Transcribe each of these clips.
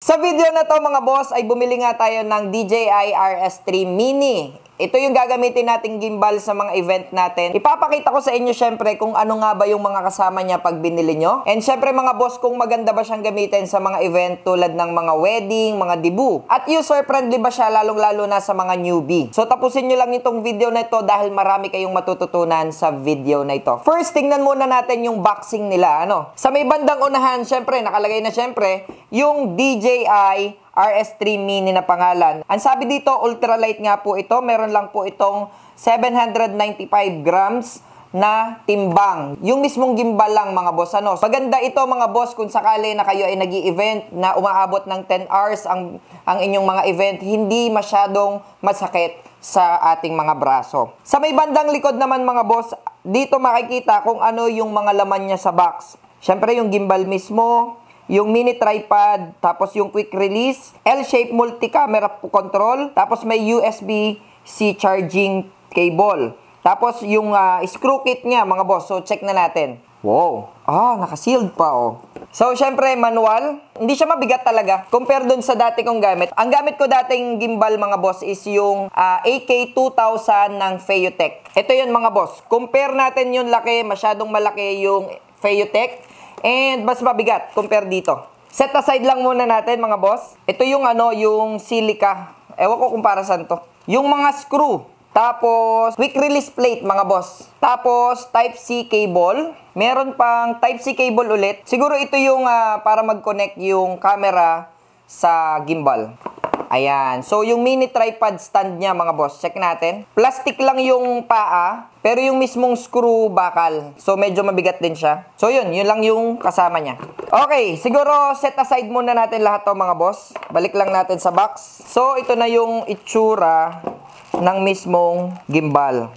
Sa video na to mga boss ay bumili nga tayo ng DJI RS3 Mini. Ito yung gagamitin nating gimbal sa mga event natin. Ipapakita ko sa inyo syempre kung ano nga ba yung mga kasama niya pag binili nyo. And syempre mga boss, kung maganda ba siyang gamitin sa mga event tulad ng mga wedding, mga debut. At user-friendly ba siya lalong-lalo na sa mga newbie. So tapusin nyo lang itong video na ito dahil marami kayong matututunan sa video na ito. First, tingnan muna natin yung boxing nila. Sa may bandang unahan, syempre, nakalagay na syempre, yung DJI RS3 Mini na pangalan. Ang sabi dito, ultralight nga po ito. Meron lang po itong 795 grams na timbang. Yung mismong gimbal lang mga boss. Maganda ito mga boss kung sakali na kayo ay nag-i-event na umaabot ng 10 hours ang inyong mga event. Hindi masyadong masakit sa ating mga braso. Sa may bandang likod naman mga boss, dito makikita kung ano yung mga laman niya sa box. Siyempre yung gimbal mismo, yung mini tripod, tapos yung quick release, L-shape multi-camera control, tapos may USB-C charging cable. Tapos yung screw kit niya mga boss, so check na natin. Wow! Naka-sealed pa So syempre manual, hindi siya mabigat talaga compare dun sa dati kong gamit. Ang gamit ko dating gimbal mga boss is yung AK2000 ng Feiyutech. Ito yun mga boss, compare natin yung laki, masyadong malaki yung Feiyutech. And mas mabigat compare dito. Set aside lang muna natin mga boss. Ito yung yung silica. Ewan ko kung para saan to. Yung mga screw. Tapos quick release plate mga boss. Tapos Type-C cable. Meron pang Type-C cable ulit. Siguro ito yung para mag-connect yung camera sa gimbal. Ayan. So, yung mini tripod stand niya, mga boss. Check natin. Plastic lang yung paa, pero yung mismong screw bakal. So, medyo mabigat din siya. So, yun lang yung kasama niya. Okay, siguro set aside muna natin lahat to mga boss. Balik lang natin sa box. So, ito na yung itsura ng mismong gimbal.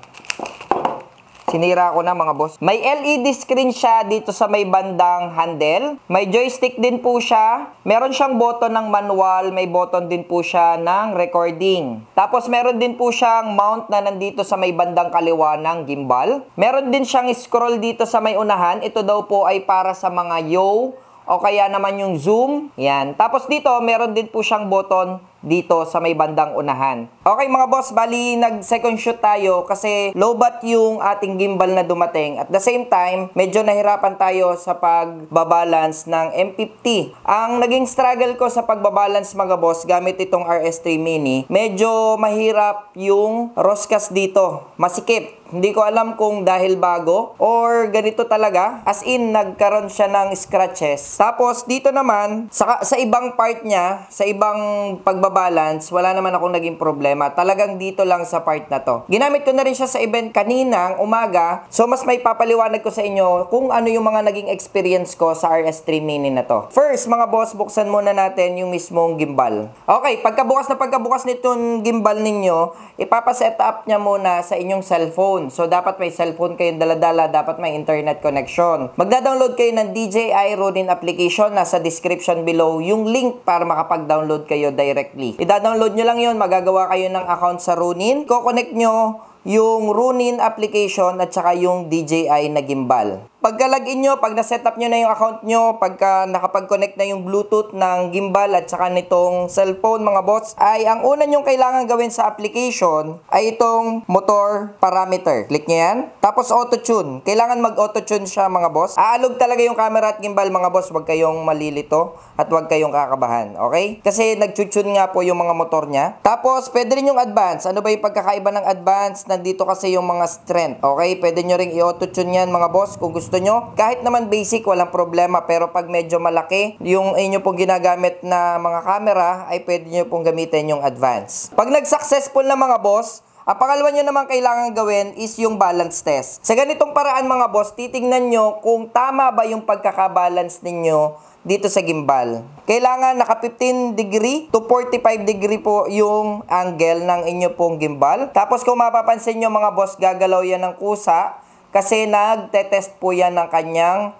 Sinira ko na mga boss. May LED screen siya dito sa may bandang handle. May joystick din po siya. Meron siyang button ng manual. May button din po siya ng recording. Tapos meron din po siyang mount na nandito sa may bandang kaliwa ng gimbal. Meron din siyang scroll dito sa may unahan. Ito daw po ay para sa mga yaw o kaya naman yung zoom. Yan. Tapos dito meron din po siyang button dito sa may bandang unahan. Okay mga boss, bali nag second shoot tayo kasi lowbat yung ating gimbal na dumating. At the same time, medyo nahirapan tayo sa pagbabalance ng M50. Ang naging struggle ko sa pagbabalance mga boss gamit itong RS3 Mini, medyo mahirap yung roscas dito. Masikip. Hindi ko alam kung dahil bago or ganito talaga. As in, nagkaroon siya ng scratches. Tapos dito naman, sa ibang part niya, sa ibang pagbabalance, wala naman akong naging problema. Talagang dito lang sa part na to. Ginamit ko na rin siya sa event kaninang umaga. So, mas may papaliwanag ko sa inyo kung ano yung mga naging experience ko sa RS3 Mini na to. First, mga boss, buksan muna natin yung mismong gimbal. Okay, pagkabukas nitong gimbal ninyo, ipapaset up niya muna sa inyong cellphone. So, dapat may cellphone kayong daladala, dapat may internet connection. Magda-download kayo ng DJI Ronin application, nasa description below yung link para makapag-download kayo directly. I-download nyo lang yun, magagawa kayo ng account sa Ronin. Ko-connect nyo yung Ronin application at saka yung DJI na gimbal. Pagka-login nyo, pag na-setup nyo na yung account nyo, pagka nakapag-connect na yung Bluetooth ng gimbal at saka nitong cellphone mga boss, ay ang una nyong kailangan gawin sa application ay itong motor parameter. Click nyo yan. Tapos auto-tune. Kailangan mag-auto-tune siya mga boss. Aalog talaga yung camera at gimbal mga boss. Huwag kayong malilito at huwag kayong kakabahan. Okay? Kasi nag-tune nga po yung mga motor niya. Tapos, pwede rin yung advance. Ano ba yung pagkakaiba ng advance? Nandito kasi yung mga strength. Okay? Pwede nyo ring i-auto-tune yan mga boss kung gusto nyo. Kahit naman basic, walang problema. Pero pag medyo malaki, yung inyo pong ginagamit na mga camera, ay pwede nyo pong gamitin yung advance. Pag nag-successful na mga boss, ang pangalawa nyo naman kailangan gawin is yung balance test. Sa ganitong paraan mga boss, titingnan nyo kung tama ba yung pagkakabalance ninyo dito sa gimbal. Kailangan naka 15 degree to 45 degree po yung angle ng inyo pong gimbal. Tapos kung mapapansin nyo mga boss, gagalaw yan ng kusa kasi nagte-test po yan ng kanyang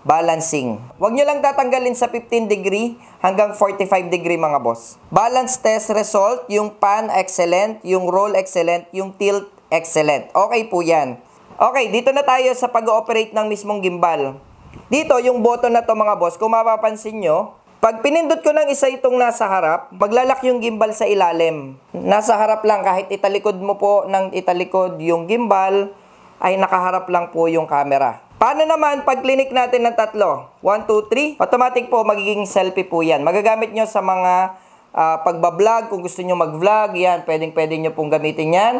balancing. Huwag nyo lang tatanggalin sa 15 degree hanggang 45 degree mga boss. Balance test result, yung pan excellent, yung roll excellent, yung tilt excellent. Okay po yan. Okay, dito na tayo sa pag-ooperate ng mismong gimbal. Dito, yung button na to mga boss, kung mapapansin nyo, Pag pinindot ko ng isa itong nasa harap, maglalak yung gimbal sa ilalim. Nasa harap lang, kahit italikod mo po ng italikod yung gimbal, ay nakaharap lang po yung camera. Paano naman pag clinic natin ng tatlo? 1, 2, 3. Automatic po, magiging selfie po yan. Magagamit nyo sa mga pagbablog, kung gusto nyo mag-vlog, yan, pwedeng nyo pong gamitin yan.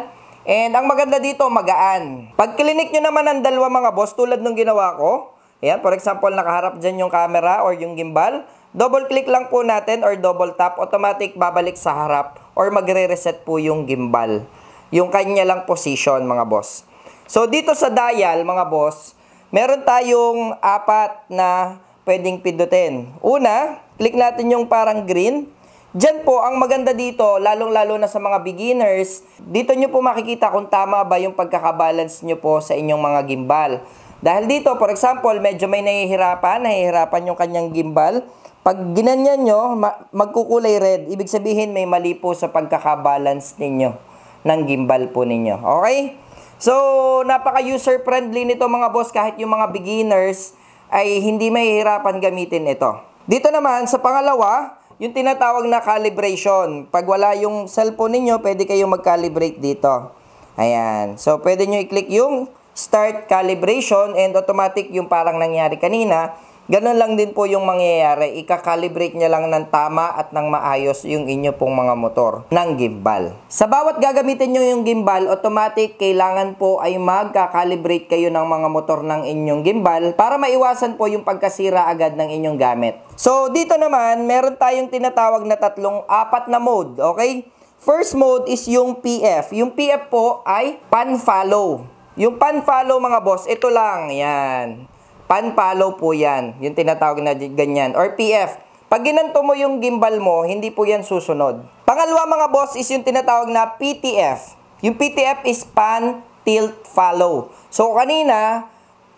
And ang maganda dito, magaan. Pag clinic nyo naman ng dalawa mga boss, tulad nung ginawa ko, yan, for example, nakaharap dyan yung camera or yung gimbal, double click lang po natin or double tap, automatic babalik sa harap or magre-reset po yung gimbal. Yung kanya lang position mga boss. So dito sa dial mga boss, meron tayong 4 na pwedeng pindutin. Una, click natin yung parang green. Diyan po, ang maganda dito, lalong-lalo na sa mga beginners, dito nyo po makikita kung tama ba yung pagkakabalance nyo po sa inyong mga gimbal. Dahil dito, for example, medyo may nahihirapan yung kanyang gimbal. Pag ginanyan nyo, magkukulay red. Ibig sabihin may mali po sa pagkakabalance ninyo ng gimbal po ninyo. Okay? So, napaka-user friendly nito mga boss. Kahit yung mga beginners ay hindi mahihirapan gamitin ito. Dito naman, sa pangalawa, yung tinatawag na calibration. Pag wala yung cellphone ninyo, pwede kayong mag-calibrate dito. Ayan. So, pwede nyo i-click yung start calibration and automatic yung parang nangyari kanina. Ganun lang din po yung mangyayari. Ika-calibrate niya lang ng tama at ng maayos yung inyo pong mga motor ng gimbal. Sa bawat gagamitin nyo yung gimbal, automatic kailangan po ay magka-calibrate kayo ng mga motor ng inyong gimbal para maiwasan po yung pagkasira agad ng inyong gamit. So, dito naman, meron tayong tinatawag na 4 na mode. Okay? First mode is yung PF. Yung PF po ay pan follow. Yung pan follow mga boss, ito lang. Yan. Pan follow po yan. Yung tinatawag na ganyan. Or PF. Pag ginanto mo yung gimbal mo, hindi po yan susunod. Pangalawa mga boss is yung tinatawag na PTF. Yung PTF is pan tilt follow. So kanina,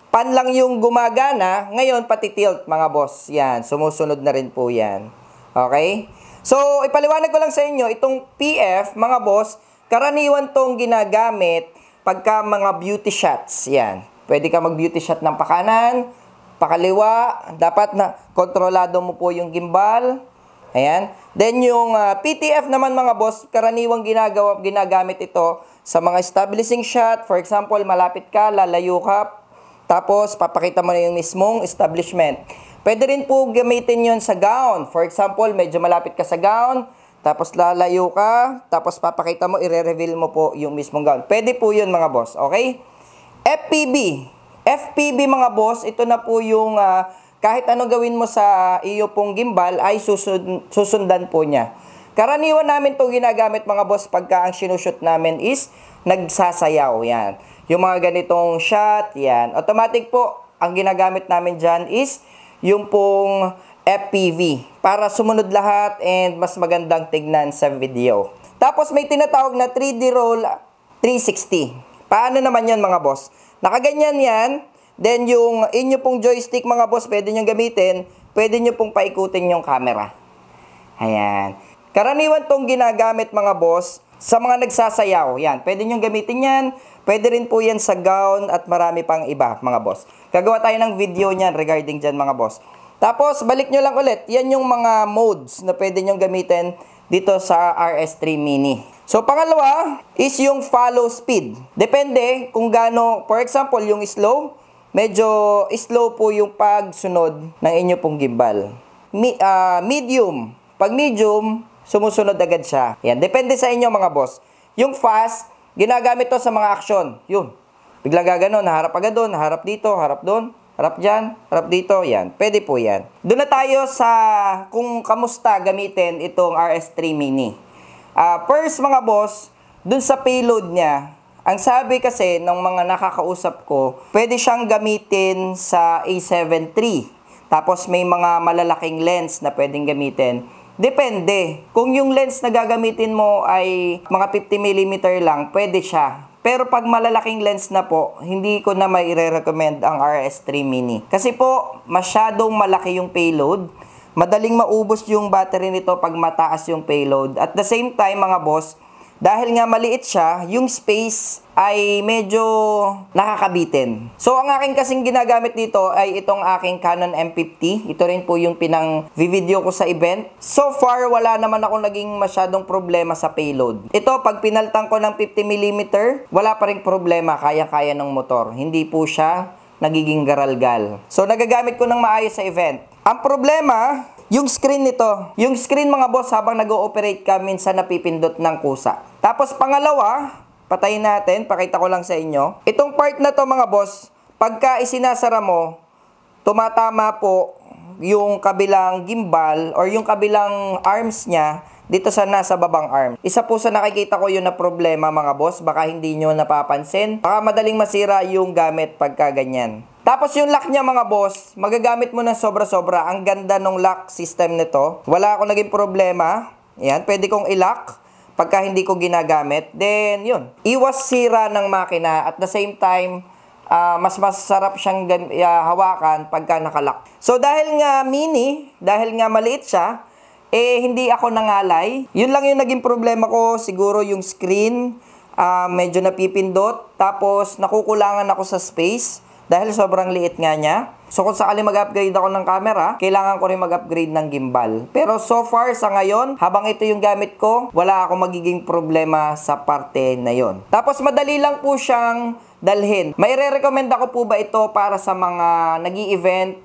pan lang yung gumagana. Ngayon, pati tilt mga boss. Yan. Sumusunod na rin po yan. Okay? So, ipaliwanag ko lang sa inyo, itong PF, mga boss, karaniwan tong ginagamit pagka mga beauty shots. Yan. Pwede ka mag-beauty shot ng pakanan, pakaliwa. Dapat na kontrolado mo po yung gimbal. Ayan. Then yung PTF naman mga boss, karaniwang ginagamit ito sa mga establishing shot. For example, malapit ka, lalayo ka, tapos papakita mo na yung mismong establishment. Pwede rin po gamitin yun sa gown. For example, medyo malapit ka sa gown, tapos lalayo ka, tapos papakita mo, i-reveal mo po yung mismong gown. Pwede po yun mga boss. Okay? FPV. FPV mga boss, ito na po yung kahit ano gawin mo sa iyo pong gimbal ay susundan po niya. Karaniwan namin to ginagamit mga boss pagka ang sinushoot namin is nagsasayaw. Yan. Yung mga ganitong shot, yan. Automatic po, ang ginagamit namin dyan is yung pong FPV. Para sumunod lahat and mas magandang tignan sa video. Tapos may tinatawag na 3D roll 360. Paano naman yan mga boss? Nakaganyan yan. Then yung inyo pong joystick mga boss, pwede nyo gamitin. Pwede nyo pong paikutin yung camera. Ayan. Karaniwan tong ginagamit mga boss sa mga nagsasayaw. Yan. Pwede nyo gamitin yan. Pwede rin po yan sa gown at marami pang iba mga boss. Gagawa tayo ng video niyan regarding dyan mga boss. Tapos balik nyo lang ulit. Yan yung mga modes na pwede nyo gamitin dito sa RS3 Mini. So, pangalawa is yung follow speed. Depende kung gaano, for example, yung slow, medyo slow po yung pagsunod ng inyo pong gimbal. Medium. Pag medium, sumusunod agad siya. Yan. Depende sa inyo mga boss. Yung fast, ginagamit to sa mga action. Yun. Biglang gaganon, naharap agad doon, naharap dito, harap doon, harap dyan, harap dito. Yan. Pwede po yan. Doon na tayo sa kung kamusta gamitin itong RS3 Mini. First mga boss, dun sa payload niya, ang sabi kasi ng mga nakakausap ko, pwede siyang gamitin sa A7 III. Tapos may mga malalaking lens na pwedeng gamitin. Depende. Kung yung lens na gagamitin mo ay mga 50mm lang, pwede siya. Pero pag malalaking lens na po, hindi ko na may i-recommend ang RS3 Mini. Kasi po, masyadong malaki yung payload. Madaling maubos yung battery nito pag mataas yung payload. At the same time mga boss, dahil nga maliit siya, yung space ay medyo nakakabitin. So, ang aking kasing ginagamit dito ay itong aking Canon M50. Ito rin po yung pinang-video ko sa event. So far, wala naman ako naging masyadong problema sa payload. Ito, pag pinaltan ko ng 50mm, wala pa rin problema, kaya-kaya ng motor. Hindi po siya nagiging garalgal. So, nagagamit ko ng maayos sa event. Ang problema, yung screen nito. Yung screen mga boss, habang nag-ooperate ka, minsan napipindot ng kusa. Tapos pangalawa, patayin natin, pakita ko lang sa inyo. Itong part na to mga boss, pagka isinasara mo, tumatama po yung kabilang gimbal or yung kabilang arms niya dito sa nasa babang arm. Isa po sa nakikita ko yun na problema mga boss, baka hindi nyo napapansin. Baka madaling masira yung gamit pagka ganyan. Tapos yung lock niya mga boss, magagamit mo ng sobra-sobra. Ang ganda ng lock system nito. Wala akong naging problema. Yan, pwede kong i-lock pagka hindi ko ginagamit. Then, yun. Iwas sira ng makina. At the same time, mas masarap siyang hawakan pagka nakalock. So, dahil nga mini, dahil nga maliit siya, hindi ako nangalay. Yun lang yung naging problema ko. Siguro yung screen, medyo napipindot. Tapos, nakukulangan ako sa space. Dahil sobrang liit nga niya. So kung sakali mag-upgrade ako ng camera, kailangan ko rin mag-upgrade ng gimbal. Pero so far sa ngayon, habang ito yung gamit ko, wala akong magiging problema sa parte na yon. Tapos madali lang po siyang dalhin. May re-recommend ako po ba ito para sa mga nag-i-event,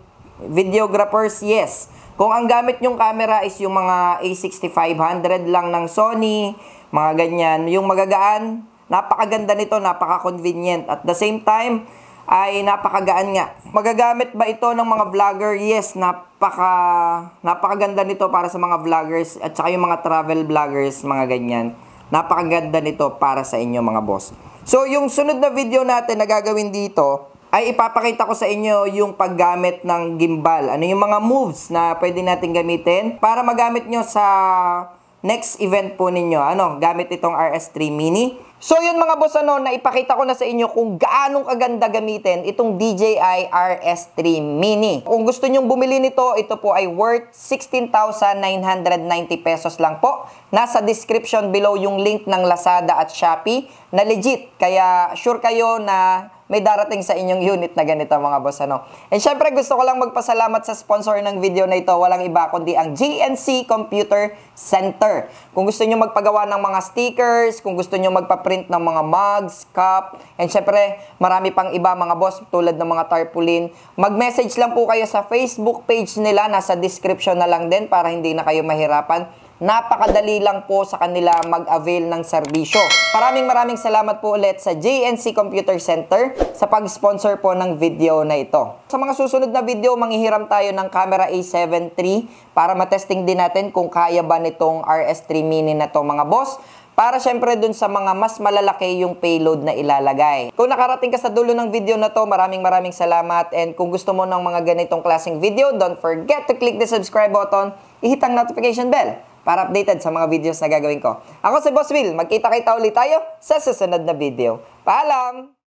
videographers? Yes. Kung ang gamit nyong camera is yung mga A6500 lang ng Sony, mga ganyan, yung magagaan, napakaganda nito, napaka-convenient. At the same time, ay napakagaan nga. Magagamit ba ito ng mga vlogger? Yes, napakaganda nito para sa mga vloggers at saka yung mga travel vloggers, mga ganyan. Napakaganda nito para sa inyo mga boss. So, yung sunod na video natin na gagawin dito, ay ipapakita ko sa inyo yung paggamit ng gimbal. Ano yung mga moves na pwede natin gamitin para magamit nyo sa next event po ninyo. Gamit itong RS3 Mini. So yun mga boss, naipakita ko na sa inyo kung gaano kaganda gamitin itong DJI RS3 Mini. Kung gusto nyong bumili nito, ito po ay worth 16,990 pesos lang po. Nasa description below yung link ng Lazada at Shopee na legit. Kaya sure kayo na may darating sa inyong unit na ganito mga boss. And syempre gusto ko lang magpasalamat sa sponsor ng video na ito. Walang iba kundi ang GNC Computer Center. Kung gusto nyo magpagawa ng mga stickers, kung gusto nyo magpa-print ng mga mugs, cup, and syempre marami pang iba mga boss tulad ng mga tarpaulin, mag-message lang po kayo sa Facebook page nila. Nasa description na lang din para hindi na kayo mahirapan. Napakadali lang po sa kanila mag-avail ng serbisyo. Maraming salamat po ulit sa GNC Computer Center sa pag-sponsor po ng video na ito. Sa mga susunod na video, manghihiram tayo ng camera A7 III para matesting din natin kung kaya ba nitong RS3 Mini na to mga boss. Para syempre dun sa mga mas malalaki yung payload na ilalagay. Kung nakarating ka sa dulo ng video na to, maraming salamat. And kung gusto mo ng mga ganitong klaseng video, don't forget to click the subscribe button, ihit ang notification bell para updated sa mga videos na gagawin ko. Ako si Boss Will, magkita-kita ulit tayo sa susunod na video. Paalam!